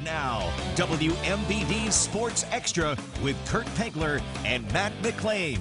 Now, WMBD Sports Extra with Kurt Pegler and Matt McLean.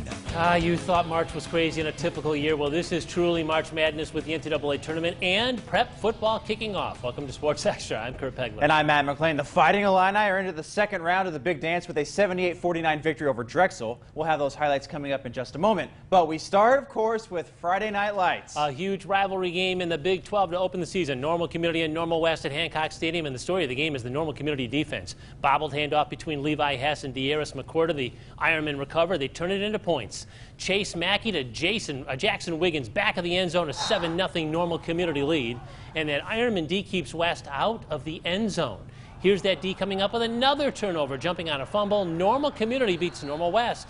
You thought March was crazy in a typical year. Well, this is truly March Madness with the NCAA tournament and prep football kicking off. Welcome to Sports Extra. I'm Kurt Pegler. And I'm Matt McLean. The Fighting Illini are into the second round of the Big Dance with a 78-49 victory over Drexel. We'll have those highlights coming up in just a moment. But we start, of course, with Friday Night Lights. A huge rivalry game in the Big 12 to open the season. Normal Community and Normal West at Hancock Stadium. And the story of the game is the Normal Community defense. Bobbled handoff between Levi Hess and De'Aris McCourta. The Ironmen recover. They turn it into points. Chase Mackey to Jackson Wiggins, back of the end zone, a 7-0 Normal Community lead. And that Ironman D keeps West out of the end zone. Here's that D coming up with another turnover, jumping on a fumble. Normal Community beats Normal West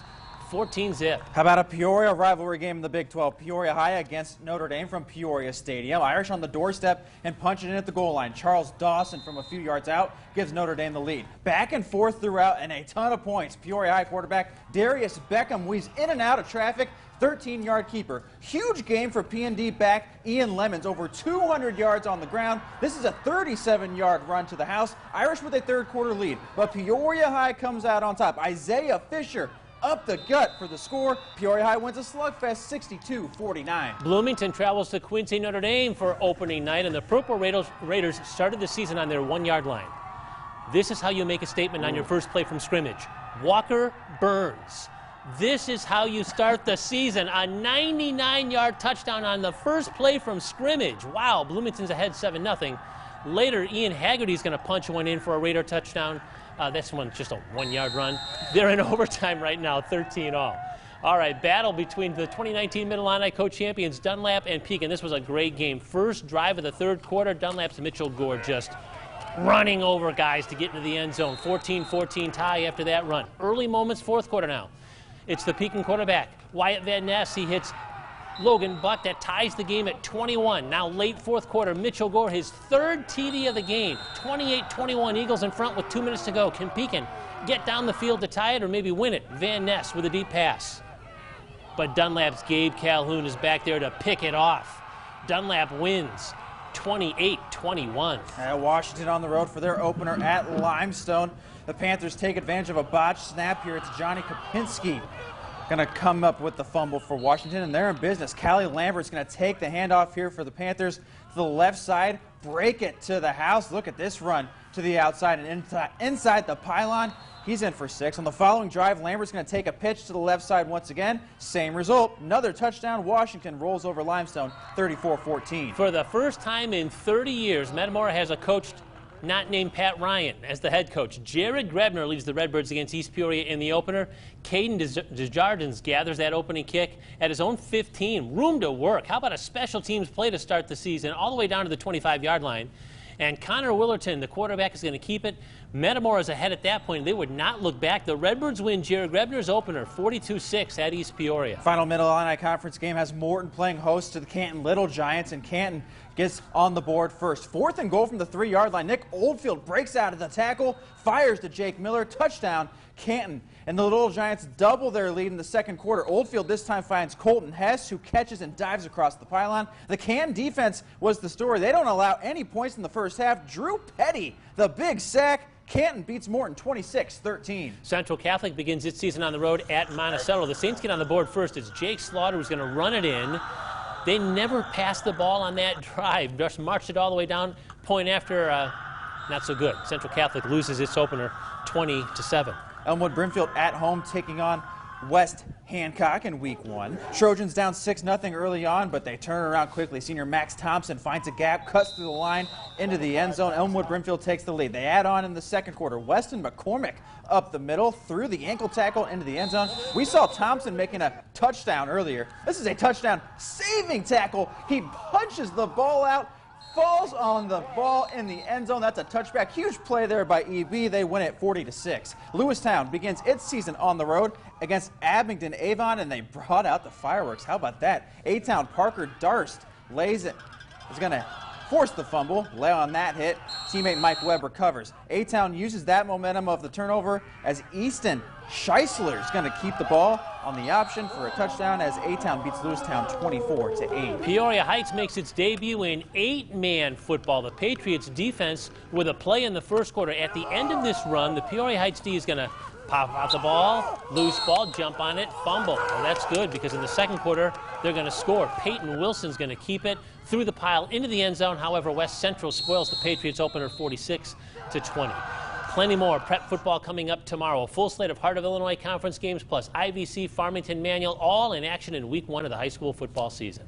14-zip. How about a Peoria rivalry game in the Big 12? Peoria High against Notre Dame from Peoria Stadium. Irish on the doorstep and punching in at the goal line. Charles Dawson from a few yards out gives Notre Dame the lead. Back and forth throughout and a ton of points. Peoria High quarterback Darius Beckham weaves in and out of traffic. 13-yard keeper. Huge game for P&D back Ian Lemons, over 200 yards on the ground. This is a 37-yard run to the house. Irish with a third-quarter lead, but Peoria High comes out on top. Isaiah Fisher up the gut for the score. Peoria High wins a slugfest 62-49. Bloomington travels to Quincy, Notre Dame for opening night, and the Purple Raiders started the season on their 1-yard line. This is how you make a statement on your first play from scrimmage. Walker Burns. This is how you start the season. A 99-yard touchdown on the first play from scrimmage. Wow, Bloomington's ahead 7-0. Later, Ian Haggerty's going to punch one in for a Raider touchdown. This one's just a 1-yard run. They're in overtime right now, 13-all. All right, battle between the 2019 Mid-Illini co-champions Dunlap and Pekin. This was a great game. First drive of the third quarter, Dunlap's Mitchell Gore just running over guys to get into the end zone. 14-14 tie after that run. Early moments, fourth quarter now. It's the Pekin quarterback, Wyatt Van Ness. He hits Logan Buck. That ties the game at 21. Now late fourth quarter, Mitchell Gore, his third TD of the game. 28-21, Eagles in front with 2 minutes to go. Can Pekin get down the field to tie it or maybe win it? Van Ness with a deep pass. But Dunlap's Gabe Calhoun is back there to pick it off. Dunlap wins 28-21. Washington on the road for their opener at Limestone. The Panthers take advantage of a botched snap here. It's Johnny Kopinski going to come up with the fumble for Washington, and they're in business. Callie Lambert's going to take the handoff here for the Panthers to the left side, break it to the house. Look at this run to the outside and inside the pylon. He's in for 6. On the following drive, Lambert's going to take a pitch to the left side once again. Same result. Another touchdown. Washington rolls over Limestone 34-14. For the first time in 30 years, Metamora has a coach not named Pat Ryan as the head coach. Jared Grebner leads the Redbirds against East Peoria in the opener. Caden Desjardins gathers that opening kick at his own 15. Room to work. How about a special teams play to start the season all the way down to the 25-yard line? And Connor Willerton, the quarterback, is going to keep it. Metamora is ahead at that point. They would not look back. The Redbirds win Jared Grebner's opener 42-6 at East Peoria. Final Mid-Illini Conference game has Morton playing host to the Canton Little Giants, and Canton gets on the board first. 4th and goal from the 3-yard line. Nick Oldfield breaks out of the tackle, fires to Jake Miller. Touchdown, Canton. And the Little Giants double their lead in the second quarter. Oldfield this time finds Colton Hess, who catches and dives across the pylon. The Canton defense was the story. They don't allow any points in the first half. Drew Petty, the big sack. Canton beats Morton 26-13. Central Catholic begins its season on the road at Monticello. The Saints get on the board first. It's Jake Slaughter who's going to run it in. They never passed the ball on that drive. Just marched it all the way down. Point after, not so good. Central Catholic loses its opener 20-7. Elmwood Brimfield at home taking on West Hancock in week 1. Trojans down 6-0 early on, but they turn around quickly. Senior Max Thompson finds a gap, cuts through the line into the end zone. Elmwood Brimfield takes the lead. They add on in the second quarter. Weston McCormick up the middle, through the ankle tackle into the end zone. We saw Thompson making a touchdown earlier. This is a touchdown saving tackle. He punches the ball out, falls on the ball in the end zone. That's a touchback. Huge play there by EB. They win it 40-6. Lewistown begins its season on the road against Abingdon Avon, and they brought out the fireworks. How about that? A-Town Parker Darst lays it. Is going to force the fumble. Lay on that hit. Teammate Mike Webb recovers. A-Town uses that momentum of the turnover as Easton Scheisler is going to keep the ball on the option for a touchdown as A-Town beats Lewistown 24-8. Peoria Heights makes its debut in 8-man football. The Patriots defense with a play in the first quarter. At the end of this run, the Peoria Heights D is going to pop out the ball, loose ball, jump on it, fumble. Well, that's good because in the second quarter, they're going to score. Peyton Wilson's going to keep it through the pile into the end zone. However, West Central spoils the Patriots opener 46-20. Plenty more prep football coming up tomorrow. A full slate of Heart of Illinois Conference games plus IVC, Farmington, Manual, all in action in week 1 of the high school football season.